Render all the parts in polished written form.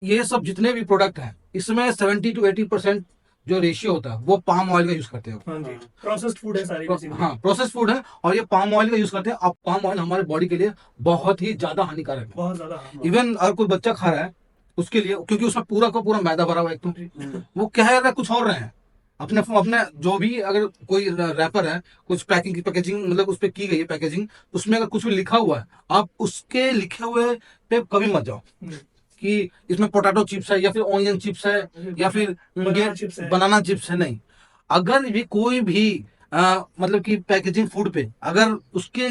ये सब जितने भी प्रोडक्ट हैं इसमें 70 to 80% जो रेशियो होता है वो पाम ऑयल का यूज करते हैं। हाँ जी, प्रोसेस्ड फूड है सारी बेसिकली। हाँ, प्रोसेस फूड है और ये पाम ऑयल का यूज करते हैं। अब पाम ऑयल हमारे बॉडी के लिए बहुत ही ज्यादा हानिकारक है। बहुत ज्यादा। हाँ इवन अगर कोई बच्चा खा रहा है उसके लिए, क्योंकि उसमें पूरा का पूरा मैदा भरा हुआ है, एक तो वो कह रहा है कुछ और रहे हैं। अपने अपने जो भी, अगर कोई रैपर है, कुछ पैकिंग की पैकेजिंग मतलब उस पर की गई है पैकेजिंग, उसमें अगर कुछ भी लिखा हुआ है, आप उसके लिखे हुए पे कभी मत जाओ कि इसमें पोटैटो चिप्स है या फिर ऑनियन चिप्स है या फिर बनाना चिप्स है। बनाना चिप्स है। नहीं, अगर भी कोई भी मतलब कि पैकेजिंग फूड पे अगर उसके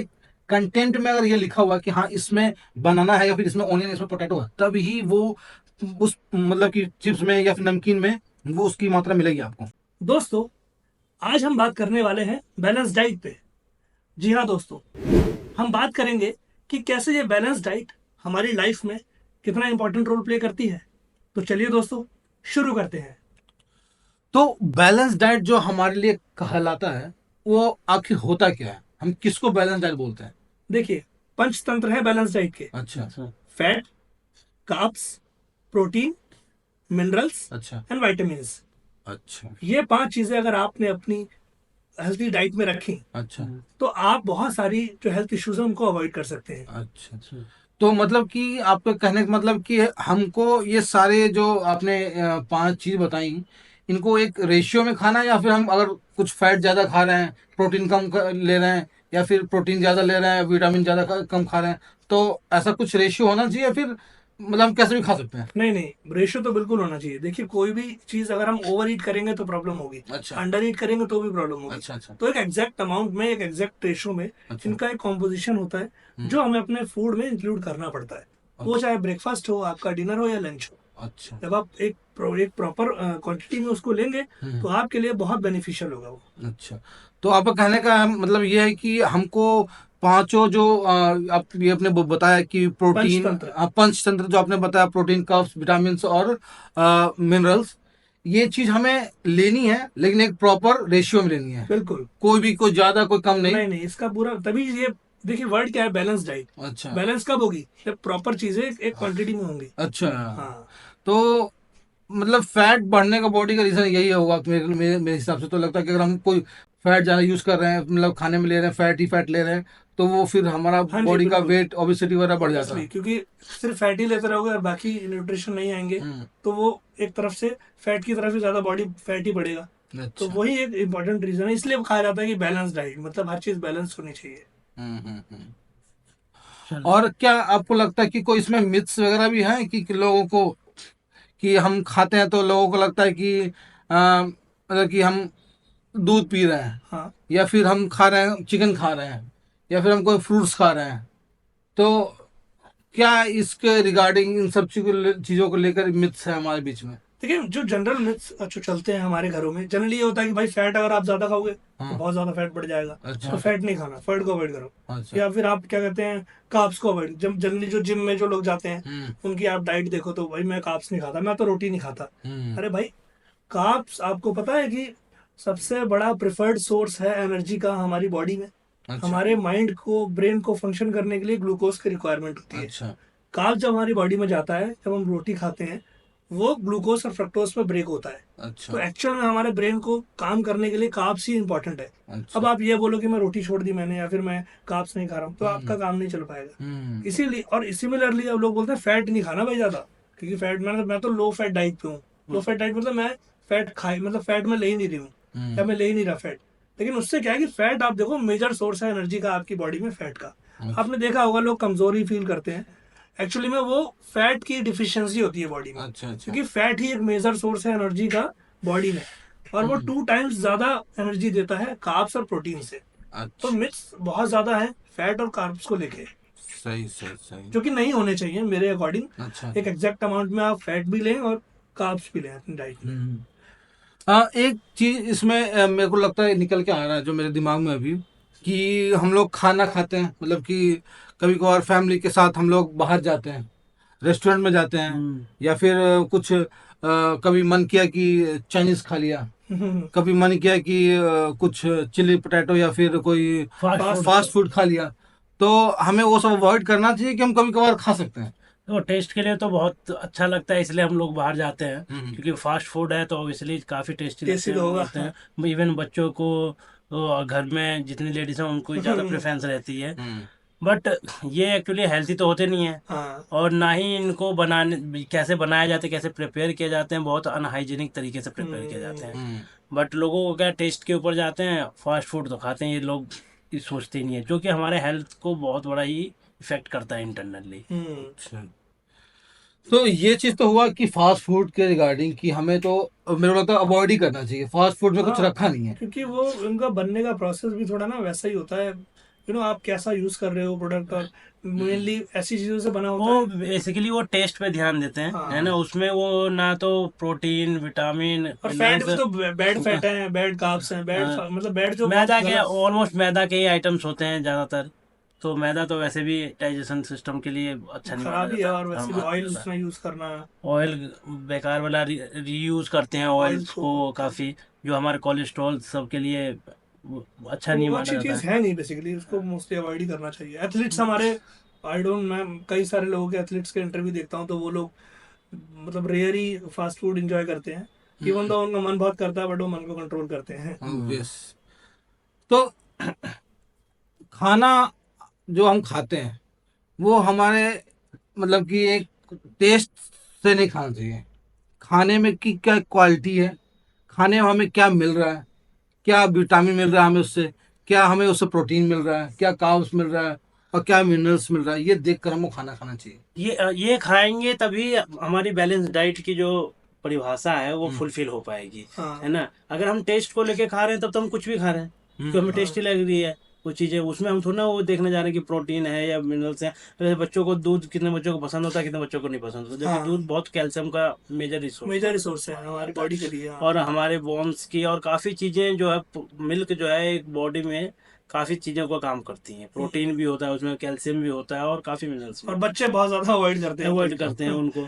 कंटेंट में अगर ये लिखा हुआ है कि हाँ इसमें बनाना है या फिर इसमें ऑनियन, इसमें पोटैटो है, तब ही वो उस मतलब कि चिप्स में या फिर नमकीन में वो उसकी मात्रा मिलेगी आपको। दोस्तों, आज हम बात करने वाले हैं बैलेंस डाइट पे। जी हाँ दोस्तों, हम बात करेंगे कि कैसे ये बैलेंस डाइट हमारी लाइफ में कितना इंपॉर्टेंट रोल प्ले करती है। तो चलिए दोस्तों, शुरू करते हैं। तो बैलेंस डाइट जो हमारे लिए कहलाता है वो आखिर होता क्या है, हम किसको बैलेंस डाइट बोलते हैं? देखिए, पंचतंत्र है बैलेंस डाइट के। अच्छा अच्छा। फैट, कार्ब्स, प्रोटीन, मिनरल्स अच्छा एंड विटामिन्स। अच्छा। ये 5 चीजें अगर आपने अपनी हेल्थी डाइट में रखी अच्छा तो आप बहुत सारी जो हेल्थ इश्यूज है उनको अवॉइड कर सकते हैं। अच्छा अच्छा। तो मतलब कि आपके कहने का मतलब कि हमको ये सारे जो आपने 5 चीज बताई, इनको एक रेशियो में खाना है, या फिर हम अगर कुछ फैट ज्यादा खा रहे हैं, प्रोटीन कम ले रहे हैं, या फिर प्रोटीन ज्यादा ले रहे हैं, विटामिन ज्यादा कम खा रहे हैं, तो ऐसा कुछ रेशियो होना चाहिए, या फिर मतलब हम कैसे भी खा सकते हैं? नहीं नहीं, रेशियो तो बिल्कुल होना चाहिए। देखिए, कोई भी चीज अगर हम ओवर ईट करेंगे तो प्रॉब्लम होगी, अच्छा अंडर ईट करेंगे तो भी प्रॉब्लम होगी। अच्छा अच्छा तो एक एग्जैक्ट अमाउंट में, एक एग्जैक्ट रेशियो में अच्छा। इनका एक कॉम्पोजिशन होता है जो हमें अपने फूड में इंक्लूड करना पड़ता है। वो अच्छा चाहे ब्रेकफास्ट हो, आपका डिनर हो या लंच हो। अच्छा। जब आप एक प्रॉपर क्वांटिटी में उसको लेंगे तो आपके लिए बहुत बेनिफिशियल होगा वो। अच्छा, तो आपका कहने का मतलब ये है कि हमको पांचों जो आप ये आपने बताया कि प्रोटीन, पंचतंत्र। पंचतंत्र जो आपने बताया, प्रोटीन, कर्ब्स, विटामिन और मिनरल्स, ये चीज हमें लेनी है, लेकिन एक प्रॉपर रेशियो में लेनी है। बिल्कुल। कोई भी, कोई ज्यादा कोई कम नहीं। नहीं नहीं, इसका पूरा तभी ये, देखिए वर्ड क्या है, बैलेंस डाइट। अच्छा बैलेंस कब होगी? जब प्रॉपर चीजें एक क्वांटिटी में होंगी। अच्छा। हाँ। तो मतलब फैट बढ़ने का बॉडी का रीजन यही होगा कि मेरे हिसाब से तो लगता है कि अगर हम कोई फैट ज़्यादा यूज़ कर रहे हैं, मतलब खाने में ले रहे हैं, फैट ही फैट ले रहे हैं, तो वो फिर हमारा हाँ जी बॉडी का बिल्कुल। वेट, ओबेसिटी वगैरह बढ़ जाता ऑब्वियसली, है। क्योंकि सिर्फ फैट ही लेते रहोगे और बाकी न्यूट्रिशन नहीं आएंगे हम्म। तो वो एक तरफ से फैट की तरफ ही ज्यादा बॉडी फैट ही बढ़ेगा। तो अच्छा। वही एक इंपॉर्टेंट रीजन है, इसलिए कहा जाता है कि बैलेंस डाइट मतलब हर चीज बैलेंस होनी चाहिए। और क्या आपको लगता है कि कोई इसमें मिथ्स वगैरह भी हैं कि लोगों को, कि हम खाते हैं तो लोगों को लगता है कि मतलब कि हम दूध पी रहे हैं, हाँ, या फिर हम खा रहे हैं, चिकन खा रहे हैं, या फिर हम कोई फ्रूट्स खा रहे हैं, तो क्या इसके रिगार्डिंग इन सब चीजों को लेकर मिथ्स है हमारे बीच में? देखिए जो जनरल मिथ्स जो चलते हैं हमारे घरों में, जनरली ये होता है कि भाई फैट अगर आप ज्यादा खाओगे तो हाँ। बहुत ज्यादा फैट बढ़ जाएगा। अच्छा तो फैट नहीं खाना, फैट को अवॉइड करो। अच्छा। या फिर आप क्या कहते हैं, कार्ब्स को अवॉइड। जब जनरली जो जिम में जो लोग जाते हैं हम्म उनकी आप डाइट देखो तो भाई मैं कार्ब्स नहीं खाता, मैं तो रोटी नहीं खाता। हम्म। अरे भाई, कार्ब्स आपको पता है कि सबसे बड़ा प्रिफर्ड सोर्स है एनर्जी का हमारी बॉडी में। अच्छा हमारे माइंड को, ब्रेन को फंक्शन करने के लिए ग्लूकोज की रिक्वायरमेंट होती है। अच्छा कार्ब जब हमारी बॉडी में जाता है, जब हम रोटी खाते हैं, वो ग्लूकोज और फ्रक्टोज में ब्रेक होता है। अच्छा तो एक्चुअल में हमारे ब्रेन को काम करने के लिए कार्ब्स ही इंपॉर्टेंट है। अब अच्छा। आप ये बोलो कि मैं रोटी छोड़ दी मैंने या फिर मैं कार्ब्स नहीं खा रहा हूँ, तो आपका काम नहीं चल पाएगा। हम्म। इसीलिए, और सिमिलरली अब लोग बोलते हैं फैट नहीं खाना भाई ज्यादा, क्योंकि फैट, मैं तो लो फैट डाइट पे हूँ। लो फैट डाइट मतलब मैं फैट खाई, मतलब फैट में ले ही नहीं रही हूँ या मैं ले ही नहीं रहा फैट। लेकिन उससे क्या है कि फैट, आप देखो, मेजर सोर्स है एनर्जी का आपकी बॉडी में फैट का। आपने देखा होगा लोग कमजोरी फील करते हैं, एक्चुअली में वो फैट की डिफिशियंसी होती है बॉडी में। अच्छा अच्छा। क्योंकि फैट ही एक मेजर सोर्स है एनर्जी का बॉडी में, और वो 2 टाइम्स ज्यादा एनर्जी देता है कार्ब्स और प्रोटीन से। तो अच्छा। मिथ्स बहुत ज्यादा है फैट और कार्ब्स को लेके, सही सही सही। जो कि नहीं होने चाहिए मेरे अकॉर्डिंग। अच्छा। एक एग्जैक्ट अमाउंट में आप फैट भी लें और कार्ब्स भी लें अपनी डाइट में। हाँ, एक चीज इसमें मेरे को लगता है निकल के आ रहा है जो मेरे दिमाग में अभी, कि हम लोग खाना खाते हैं, मतलब कि कभी कभार फैमिली के साथ हम लोग बाहर जाते हैं, रेस्टोरेंट में जाते हैं, या फिर कुछ कभी मन किया कि चाइनीज खा लिया, कभी मन किया कि कुछ चिली पोटैटो या फिर कोई फास्ट फास्ट फूड खा लिया। तो हमें वो सब अवॉइड करना चाहिए कि हम कभी कभार खा सकते हैं? तो टेस्ट के लिए तो बहुत अच्छा लगता है, इसलिए हम लोग बाहर जाते हैं, हम्म। क्योंकि फास्ट फूड है तो ऑब्वियसली काफ़ी टेस्टी टेस्टी लगते तो हैं होगा। होते हैं। इवन बच्चों को तो घर में जितनी लेडीज हैं उनको ही ज़्यादा प्रेफरेंस रहती है। हम्म। बट ये एक्चुअली हेल्थी तो होते नहीं है, हाँ। और ना ही इनको बनाने कैसे बनाए जाते हैं, कैसे प्रिपेयर किए जाते हैं, बहुत अनहाइजीनिक तरीके से प्रिपेयर किए जाते हैं। हम्म। बट लोगों को क्या टेस्ट के ऊपर जाते हैं, फास्ट फूड तो खाते हैं ये लोग, ये सोचते ही नहीं है, जो कि हमारे हेल्थ को बहुत बड़ा ही इफेक्ट करता है इंटरनली। अच्छा, तो ये चीज तो हुआ कि फास्ट फूड के रिगार्डिंग कि हमें तो मेरे को लगता है अवॉइड ही करना चाहिए, फास्ट फूड में कुछ हाँ, रखा नहीं है। क्योंकि वो उनका बनने का प्रोसेस भी थोड़ा ना वैसा ही होता है, आप कैसा यूज कर रहे हो प्रोडक्ट, और मेनली ऐसी चीजों से बना होता वो है। बेसिकली वो टेस्ट पे ध्यान देते हैं, है ना, हाँ, उसमें वो ना तो प्रोटीन, विटामिन, और फैट भी मिनरल्स, तो बैड फैट है, बैड कार्ब्स हैं, बैड मतलब बैड जो बहुत मैदा के, गलत। ऑलमोस्ट मैदा के ही आइटम्स होते हैं ज़्यादातर। तो मैदा तो वैसे भी डाइजेशन सिस्टम के लिए अच्छा नहीं माना खराबी है, जाता। और वैसे भी ऑयल उसमें यूज करना, ऑयल बेकार वाला रीयूज करते हैं ऑयल ऑयल्स को को काफ़ी, जो हमारे कोलेस्ट्रॉल सब के लिए वो अच्छा तो नहीं वो माना अच्छी जाता चीज है। है नहीं, बेसिकली उसको मोस्टली अवॉइड ही करना चाहिए। एथलीट्स हमारे, आई डोंट, मैं कई सारे लोगों के एथलीट्स के इंटरव्यू देखता हूँ, तो वो लोग मतलब रेयर ही फास्ट फूड इंजॉय करते हैं, इवन तो उनका मन बहुत करता है, बट वो मन को कंट्रोल करते हैं। ऑब्वियस। तो खाना जो हम खाते हैं वो हमारे मतलब कि एक टेस्ट से नहीं खाना चाहिए। खाने में की क्या क्वालिटी है, खाने में हमें क्या मिल रहा है, क्या विटामिन मिल रहा है हमें उससे, क्या हमें उससे प्रोटीन मिल रहा है, क्या कार्ब्स मिल रहा है, और क्या मिनरल्स मिल रहा है, ये देख कर हमको खाना खाना चाहिए। ये खाएंगे तभी हमारी बैलेंस डाइट की जो परिभाषा है वो फुलफिल हो पाएगी, हाँ, है ना। अगर हम टेस्ट को लेके खा रहे हैं तब तो हम कुछ भी खा रहे हैं, क्योंकि हमें हाँ, टेस्टी लग रही है वो चीज़ें, उसमें हम थोड़ा ना वो देखने जा रहे हैं कि प्रोटीन है या मिनरल्स हैं। जैसे बच्चों को दूध, कितने बच्चों को पसंद होता है, कितने बच्चों को नहीं पसंद होता, जबकि हाँ, दूध बहुत कैल्शियम का मेजर रिसोर्स मेजर रिसोर्स है हमारी बॉडी के लिए। हाँ, और हमारे बोन्स की और काफ़ी चीज़ें जो है, मिल्क जो है एक बॉडी में काफ़ी चीज़ों का काम करती हैं, प्रोटीन भी होता है उसमें, कैल्शियम भी होता है और काफ़ी मिनरल्स भी और होते बच्चे बहुत ज्यादा अवॉइड करते हैं हैं, अवॉइड मिल्क करते हैं को। उनको।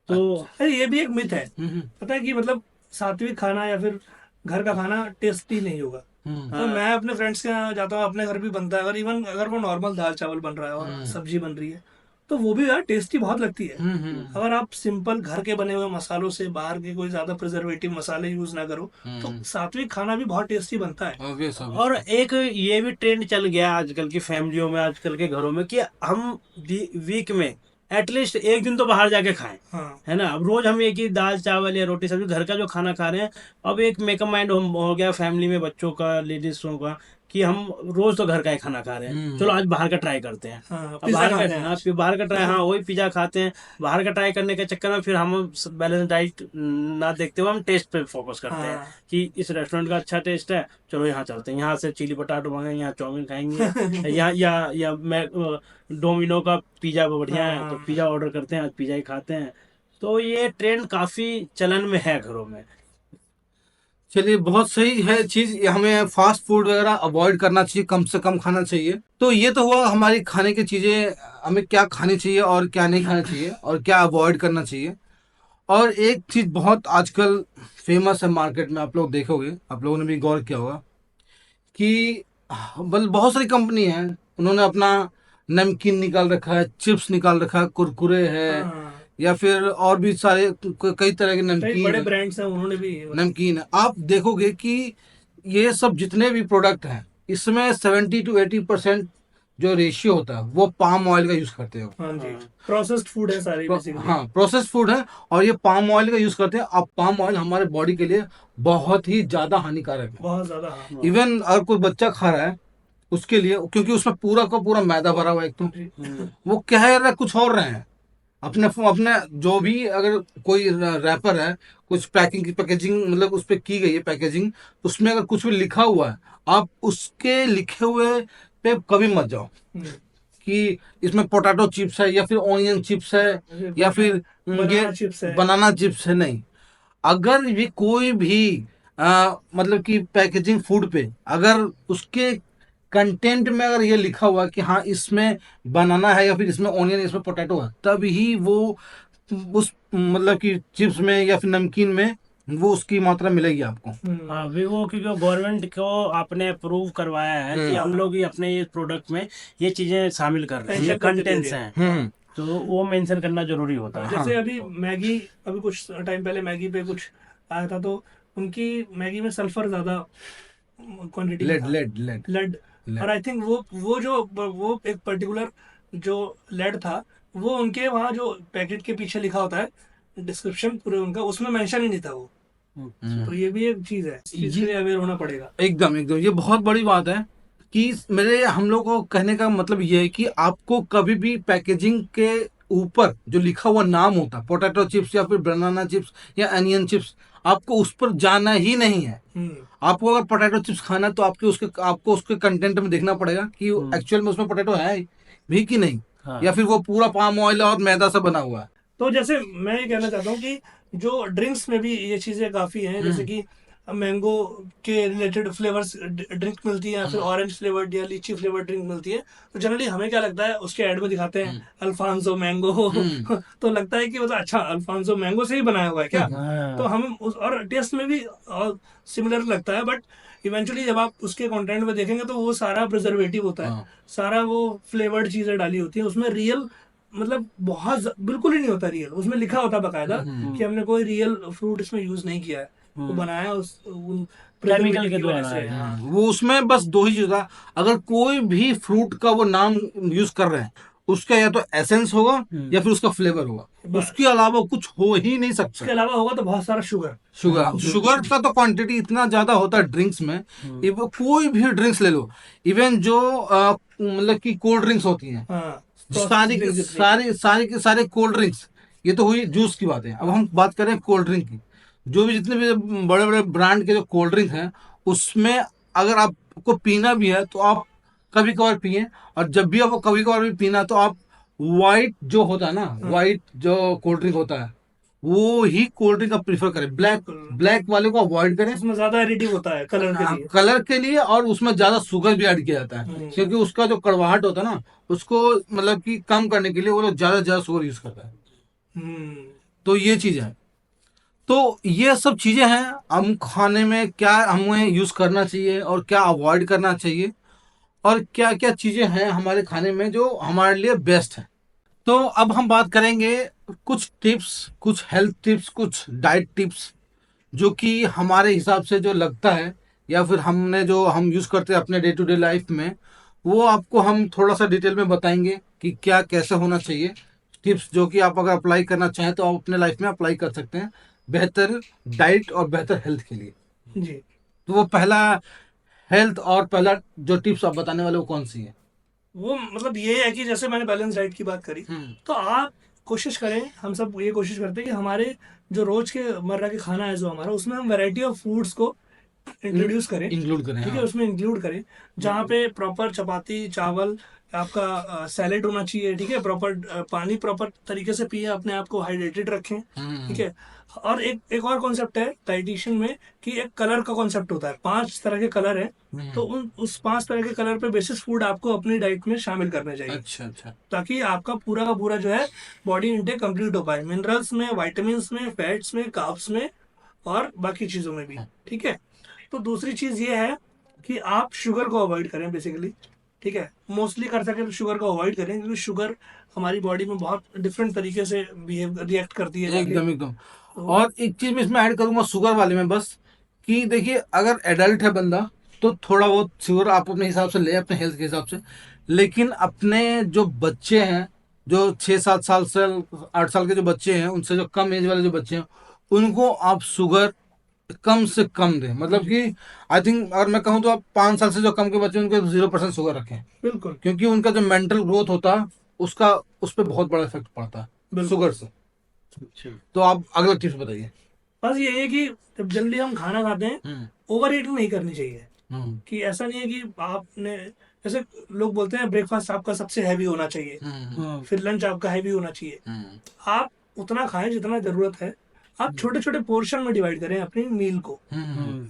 तो अरे ये भी एक मिथ है, हम्म। पता है कि मतलब सात्विक खाना या फिर घर का खाना टेस्टी नहीं होगा। हम्म। तो हाँ, मैं अपने फ्रेंड्स के यहाँ जाता हूँ, अपने घर भी बनता है, और इवन अगर वो नॉर्मल दाल चावल बन रहा है और सब्जी बन रही है, तो वो भी यार टेस्टी बहुत लगती है। अगर आप सिंपल घर के बने हुए मसालों से, बाहर के कोई ज्यादा प्रिजर्वेटिव मसाले यूज ना करो, तो सात्विक खाना भी बहुत टेस्टी बनता है। ऑब्वियस और एक ये भी ट्रेंड चल गया आजकल की फैमिलियों में, आजकल के घरों में, कि हम वीक में एटलीस्ट एक दिन तो बाहर जाके खाएं, हाँ, है ना। अब रोज हम एक ही दाल चावल या रोटी सब्जी घर का जो खाना खा रहे हैं, अब एक मेकअप माइंड हो गया फैमिली में, बच्चों का, लेडीजों का, कि हम रोज तो घर का ही खाना खा रहे हैं, चलो आज बाहर का ट्राई करते हैं। हाँ, अब पिज्जा बाहर खाते हैं का, हाँ, आज। फिर बाहर का ट्राई, हाँ वही पिज्जा खाते हैं। बाहर का ट्राई करने के चक्कर में फिर हम बैलेंस डाइट ना देखते हुए हम टेस्ट पे फोकस करते हैं, हाँ। कि इस रेस्टोरेंट का अच्छा टेस्ट है, चलो यहाँ चलते हैं, यहाँ से चिली पटाटो मंगाएंगे, यहाँ चाउमीन खाएंगे, यहाँ या मैं डोमिनो का पिज़्ज़ा बढ़िया है तो हाँ, पिज़्ज़ा ऑर्डर करते हैं, आज पिज़्ज़ा ही खाते हैं। तो ये ट्रेंड काफ़ी चलन में है घरों में। चलिए, बहुत सही है चीज, हमें फास्ट फूड वगैरह अवॉइड करना चाहिए, कम से कम खाना चाहिए। तो ये तो हुआ हमारी खाने की चीजें, हमें क्या खानी चाहिए और क्या नहीं खाना चाहिए और क्या अवॉइड करना चाहिए। और एक चीज बहुत आजकल फेमस है मार्केट में, आप लोग देखोगे, आप लोगों ने भी गौर किया होगा कि बल बहुत सारी कंपनी है, उन्होंने अपना नमकीन निकाल रखा है, चिप्स निकाल रखा है, कुरकुरे है, हाँ, या फिर और भी सारे कई तरह के कई नमकीन बड़े है। ब्रांड्स हैं, उन्होंने भी नमकीन है, आप देखोगे कि ये सब जितने भी प्रोडक्ट हैं, इसमें 70 to 80% जो रेशियो होता है वो पाम ऑयल का यूज करते हो। हाँ जी, प्रोसेस्ड फूड है सारी बेसिकली। हाँ, प्रोसेस फूड है, और ये पाम ऑयल का यूज करते हैं। अब पाम ऑयल हमारे बॉडी के लिए बहुत ही ज्यादा हानिकारक है। बहुत ज्यादा, हाँ इवन अगर कोई बच्चा खा रहा है उसके लिए, क्योंकि उसमें पूरा का पूरा मैदा भरा हुआ है, एक तो जी। वो कह रहा है कुछ और रहे हैं। अपने अपने जो भी, अगर कोई रैपर है, कुछ पैकिंग की पैकेजिंग मतलब उस पर की गई है पैकेजिंग, उसमें अगर कुछ भी लिखा हुआ है, आप उसके लिखे हुए पे कभी मत जाओ हम्म, कि इसमें पोटैटो चिप्स है या फिर ऑनियन चिप्स है या फिर ये बनाना चिप्स है। बनाना चिप्स है। नहीं, अगर ये कोई भी मतलब कि पैकेजिंग फूड पे अगर उसके कंटेंट में अगर ये लिखा हुआ है कि हाँ इसमें बनाना है या फिर इसमें ऑनियन, इसमें पोटैटो है, तब ही वो उस मतलब कि चिप्स में या फिर नमकीन में वो उसकी मात्रा मिलेगी आपको। हाँ, विवो की गवर्नमेंट को आपने अप्रूव करवाया है कि हम लोग ही अपने इस प्रोडक्ट में ये चीजें शामिल कर रहे हैं, ये मेंशन करके दे कंटेंट्स रहे हैं। हम्म। तो वो मेंशन करना जरूरी होता है। जैसे अभी मैगी, अभी कुछ टाइम पहले मैगी पे कुछ आया था, तो उनकी मैगी में सल्फर ज्यादा क्वांटिटी में लेड था, लेड लेड लेड। और आई थिंक वो एक पर्टिकुलर जो लेड था, वो उनके वहाँ जो पैकेट के पीछे लिखा होता है डिस्क्रिप्शन पूरे उनका, उसमें मेंशन ही नहीं था वो। तो ये भी एक चीज है, इस चीज के लिए अवेयर होना पड़ेगा। एकदम एकदम ये बहुत बड़ी बात है कि मेरे हम लोग को कहने का मतलब ये है कि आपको कभी भी पैकेजिंग के ऊपर जो लिखा हुआ नाम होता है, पोटैटो चिप्स या फिर बनाना चिप्स या अनियन चिप्स, आपको उस पर जाना ही नहीं है। आपको अगर पोटैटो चिप्स खाना है तो आपको उसके कंटेंट में देखना पड़ेगा कि एक्चुअल में उसमें पोटैटो है भी कि नहीं, हाँ। या फिर वो पूरा पाम ऑयल और मैदा से बना हुआ है। तो जैसे मैं ये कहना चाहता हूँ कि जो ड्रिंक्स में भी ये चीजें काफी हैं, जैसे कि मैंगो के रिलेटेड फ्लेवर्स ड्रिंक मिलती है, या फिर ऑरेंज फ्लेवर्ड या लीची फ्लेवर्ड ड्रिंक मिलती है। तो जनरली हमें क्या लगता है, उसके ऐड में दिखाते हैं अल्फांसो मैंगो तो लगता है कि मतलब अच्छा अल्फांसो मैंगो से ही बनाया हुआ है क्या। तो हम और टेस्ट में भी सिमिलर लगता है, बट इवेंचुअली जब आप उसके कंटेंट में देखेंगे तो वो सारा प्रिजर्वेटिव होता है, सारा वो फ्लेवर्ड चीजें डाली होती है उसमें। रियल मतलब बिल्कुल ही नहीं होता रियल, उसमें लिखा होता बकायदा कि हमने कोई रियल फ्रूट इसमें यूज नहीं किया है, वो बनाया उन केमिकल preservative के की वजह द्वारा से। है। हाँ। वो उसमें बस दो ही चीज था, अगर कोई भी फ्रूट का वो नाम यूज कर रहे हैं, उसका या तो एसेंस होगा या फिर उसका फ्लेवर होगा, बस। उसके अलावा कुछ हो ही नहीं उसके सकता। अलावा होगा तो बहुत सारा शुगर। शुगर का तो क्वांटिटी इतना ज्यादा होता है ड्रिंक्स में, कोई भी ड्रिंक्स ले लो, इवन जो मतलब कि कोल्ड ड्रिंक्स होती हैं, हाँ, सारे कोल्ड ड्रिंक्स, ये तो हुई जूस की बात है। अब हम बात करें कोल्ड ड्रिंक की, जो भी जितने भी बड़े बड़े ब्रांड के जो कोल्ड ड्रिंक हैं, उसमें अगर आपको पीना भी है तो आप कभी कभार पिए, और जब भी आपको कभी कभार भी पीना तो आप वाइट जो होता है ना, वाइट जो कोल्ड ड्रिंक होता है वो ही कोल्ड ड्रिंक का प्रीफर करें, ब्लैक वाले को अवॉइड करें। उसमें ज्यादा एडिटिव होता है कलर के लिए। कलर के लिए, और उसमें ज्यादा शुगर भी ऐड किया जाता है, क्योंकि उसका जो कड़वाहट होता है ना, उसको मतलब कि कम करने के लिए वो लोग ज्यादा शुगर यूज करता है। तो ये चीज है। तो ये सब चीजें हैं, हम खाने में क्या हमें यूज करना चाहिए और क्या अवॉइड करना चाहिए, और क्या क्या चीजें हैं हमारे खाने में जो हमारे लिए बेस्ट है। तो अब हम बात करेंगे कुछ टिप्स, कुछ हेल्थ टिप्स, कुछ डाइट टिप्स, जो कि हमारे हिसाब से जो लगता है, या फिर जो हम यूज़ करते हैं अपने डे टू डे लाइफ में, वो आपको हम थोड़ा सा डिटेल में बताएंगे कि क्या कैसे होना चाहिए। टिप्स जो कि आप अगर अप्लाई करना चाहें तो आप अपने लाइफ में अप्लाई कर सकते हैं बेहतर डाइट और बेहतर हेल्थ के लिए। जी। तो वो पहला हेल्थ और पहला जो टिप्स आप बताने वाले वो कौन सी है? वो मतलब ये है कि जैसे मैंने बैलेंस डाइट की बात करी, तो आप कोशिश करें, हम सब ये कोशिश करते हैं कि हमारे जो रोज के मर्रा के खाना है जो हमारा, उसमें हम वैरायटी ऑफ फूड्स को इंक्लूड करें, ठीक है, उसमें इंक्लूड करें, जहाँ पे प्रॉपर चपाती चावल, आपका सैलेड होना चाहिए, ठीक है, प्रॉपर पानी प्रॉपर तरीके से पिए, अपने आप को हाइड्रेटेड रखें, ठीक है। और एक और कॉन्सेप्ट है डाइटिशियन में कि एक कलर का कॉन्सेप्ट होता है, 5 तरह के कलर हैं, तो उस 5 तरह के कलर पे बेसिस फूड आपको अपनी डाइट में शामिल करने चाहिए। अच्छा। ताकि आपका पूरा का पूरा जो है बॉडी इंटेक कंप्लीट हो पाए, मिनरल्स में, वाइटामिन में, फैट्स में, कार्ब्स में और बाकी चीज़ों में भी, ठीक है। तो दूसरी चीज़ ये है कि आप शुगर को अवॉइड करें बेसिकली, ठीक है, मोस्टली कर सके तो शुगर को अवॉइड करें, क्योंकि शुगर हमारी बॉडी में बहुत डिफरेंट तरीके से रिएक्ट करती है। एकदम। और एक चीज मैं इसमें ऐड करूंगा शुगर वाले में, बस कि देखिए अगर एडल्ट है बंदा तो थोड़ा बहुत शुगर आप अपने हिसाब से ले, अपने हेल्थ के हिसाब से, लेकिन अपने जो बच्चे हैं, जो 6-7 साल से 8 साल के जो बच्चे हैं, उनसे जो कम एज वाले जो बच्चे हैं, उनको आप शुगर कम से कम दें। मतलब कि आई थिंक अगर मैं कहूँ तो आप 5 साल से जो कम के बच्चे हैं उनको 0% शुगर रखें, बिल्कुल, क्योंकि उनका जो मेंटल ग्रोथ होता है उसका उस पर बहुत बड़ा इफेक्ट पड़ता है शुगर से। तो आप अगला टिप्स बताइए। बस ये है कि जब जल्दी हम खाना खाते हैं, ओवर ईटिंग नहीं करनी चाहिए। कि ऐसा नहीं है कि आपने, जैसे लोग बोलते हैं ब्रेकफास्ट आपका सबसे हैवी होना चाहिए, फिर लंच आपका हैवी होना चाहिए। आप उतना खाएं जितना जरूरत है, आप छोटे छोटे पोर्शन में डिवाइड करें अपनी मील को।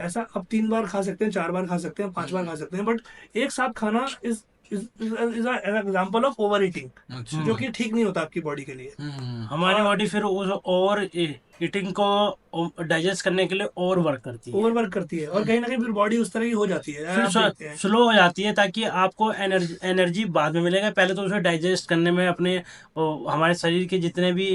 ऐसा आप 3 बार खा सकते हैं, 4 बार खा सकते हैं, 5 बार खा सकते हैं, बट एक साथ खाना is is an example of over eating, अच्छा। जो कि ठीक नहीं होता आपकी बॉडी के लिए। हमारी बॉडी फिर उस ओवर ईटिंग को डाइजेस्ट करने के लिए ओवर वर्क करती है, ओवर वर्क करती है, और कहीं ना कहीं फिर बॉडी उस तरह की हो जाती है, फिर आप देखते हैं। स्लो हो जाती है, ताकि आपको एनर्जी बाद में मिलेगा। पहले तो उसे डाइजेस्ट करने में अपने हमारे शरीर के जितने भी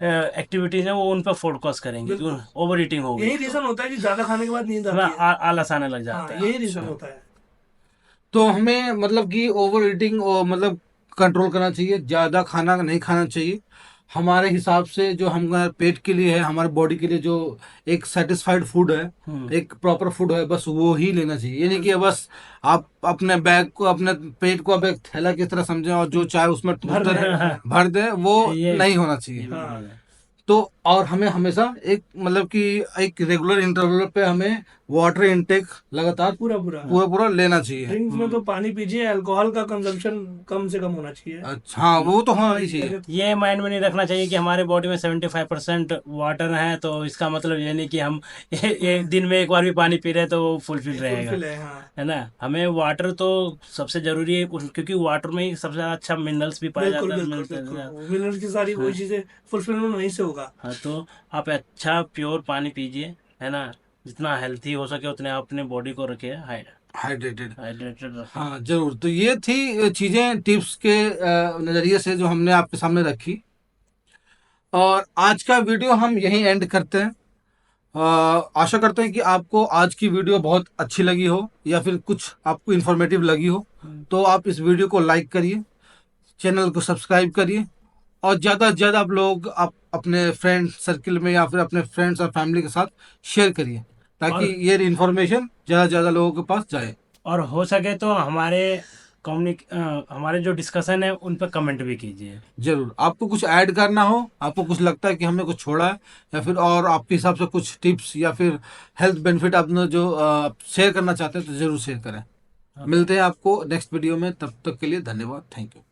एक्टिविटीज हैं वो उन पर फोकस करेंगे, तो ओवर ईटिंग होगी यही रीजन होता है कि ज्यादा खाने के बाद नींद हमें आती है। आलस आने लग हाँ, जाता है। यही रीजन होता है। तो हमें मतलब कि ओवर ईटिंग और मतलब कंट्रोल करना चाहिए, ज़्यादा खाना नहीं खाना चाहिए। हमारे हिसाब से जो हमारे पेट के लिए है, हमारे बॉडी के लिए जो एक सेटिस्फाइड फूड है, एक प्रॉपर फूड है, बस वो ही लेना चाहिए। ये नहीं कि बस आप अपने बैग को, अपने पेट को अब एक थैला की तरह समझें और जो चाहे उसमें भर दे, वो ये नहीं होना चाहिए। हाँ, तो और हमें हमेशा एक मतलब कि एक रेगुलर इंटरवल पे हमें वाटर इनटेक लगातार पूरा पूरा पूरा पूरा लेना चाहिए। ड्रिंक्स में तो पानी पीजिए, अल्कोहल का कंजम्पशन कम से कम होना चाहिए। अच्छा, हाँ, वो तो होना ही चाहिए। ये माइंड में नहीं रखना चाहिए कि हमारे बॉडी में 75% वाटर है, तो इसका मतलब ये नहीं कि हम ये दिन में एक बार भी पानी पी रहे हैं तो वो फुलफिल रहेगा, फुलफिल है, हाँ। है ना। हमें वाटर तो सबसे जरूरी है, क्योंकि वाटर में ही सबसे ज्यादा अच्छा मिनरल्स भी पाया बिल्कुल जाता है, बिल्कुल मिलते हैं। बिल्कुल, मिनरल्स की सारी वही चीजें फुलफिलमेंट वहीं से होगा। हाँ, तो आप अच्छा प्योर पानी पीजिए, है ना। जितना हेल्थी हो सके उतने अपने बॉडी को रखिए हाइड्रेटेड। हाइड्रेटेड रखिए। हाँ, जरूर। तो ये थी चीजें टिप्स के नजरिए से जो हमने आपके सामने रखी, और आज का वीडियो हम यहीं एंड करते हैं। आशा करते हैं कि आपको आज की वीडियो बहुत अच्छी लगी हो या फिर कुछ आपको इन्फॉर्मेटिव लगी हो। तो आप इस वीडियो को लाइक करिए, चैनल को सब्सक्राइब करिए, और ज़्यादा से ज़्यादा आप लोग आप अपने फ्रेंड सर्किल में या फिर अपने फ्रेंड्स और फैमिली के साथ शेयर करिए, ताकि और ये इन्फॉर्मेशन ज़्यादा से ज़्यादा लोगों के पास जाए। और हो सके तो हमारे जो डिस्कशन है उन पर कमेंट भी कीजिए। जरूर। आपको कुछ ऐड करना हो, आपको कुछ लगता है कि हमने कुछ छोड़ा है, या फिर और आपके हिसाब से कुछ टिप्स या फिर हेल्थ बेनिफिट आपने जो शेयर करना चाहते हैं, तो जरूर शेयर करें। मिलते हैं आपको नेक्स्ट वीडियो में, तब तक के लिए धन्यवाद। Thank you.